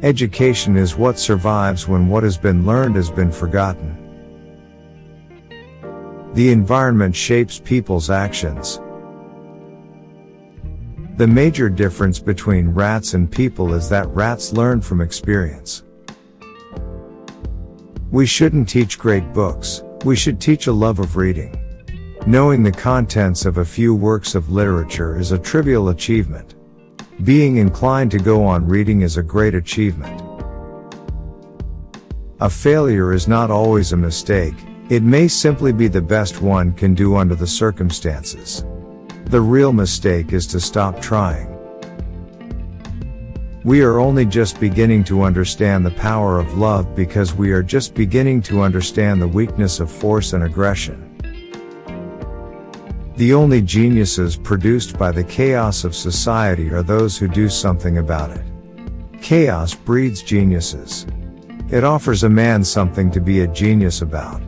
Education is what survives when what has been learned has been forgotten. The environment shapes people's actions. The major difference between rats and people is that rats learn from experience. We shouldn't teach great books, we should teach a love of reading. Knowing the contents of a few works of literature is a trivial achievement. Being inclined to go on reading is a great achievement. A failure is not always a mistake, it may simply be the best one can do under the circumstances. The real mistake is to stop trying. We are only just beginning to understand the power of love because we are just beginning to understand the weakness of force and aggression. The only geniuses produced by the chaos of society are those who do something about it. Chaos breeds geniuses. It offers a man something to be a genius about.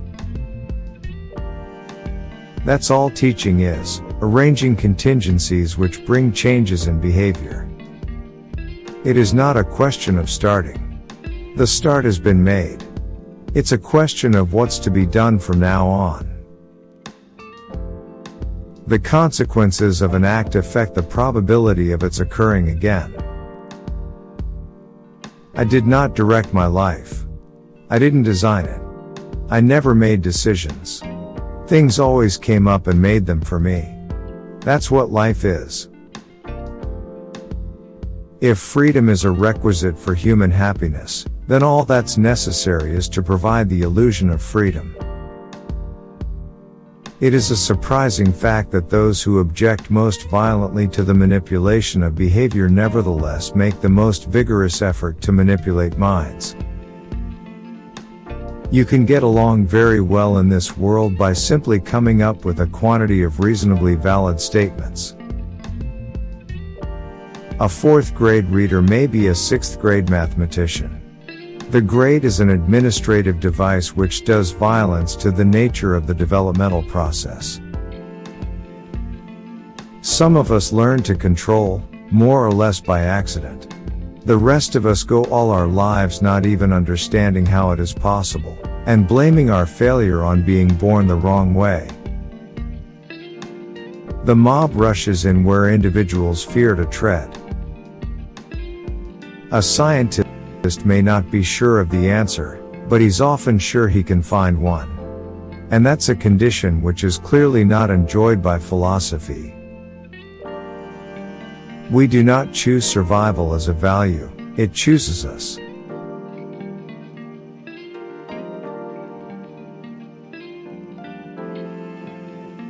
That's all teaching is, arranging contingencies which bring changes in behavior. It is not a question of starting. The start has been made. It's a question of what's to be done from now on. The consequences of an act affect the probability of its occurring again. I did not direct my life. I didn't design it. I never made decisions. Things always came up and made them for me. That's what life is. If freedom is a requisite for human happiness, then all that's necessary is to provide the illusion of freedom. It is a surprising fact that those who object most violently to the manipulation of behavior nevertheless make the most vigorous effort to manipulate minds. You can get along very well in this world by simply coming up with a quantity of reasonably valid statements. A 4th grade reader may be a 6th grade mathematician. The grade is an administrative device which does violence to the nature of the developmental process. Some of us learn to control, more or less by accident. The rest of us go all our lives not even understanding how it is possible, and blaming our failure on being born the wrong way. The mob rushes in where individuals fear to tread. A scientist may not be sure of the answer, but he's often sure he can find one. And that's a condition which is clearly not enjoyed by philosophy. We do not choose survival as a value, it chooses us.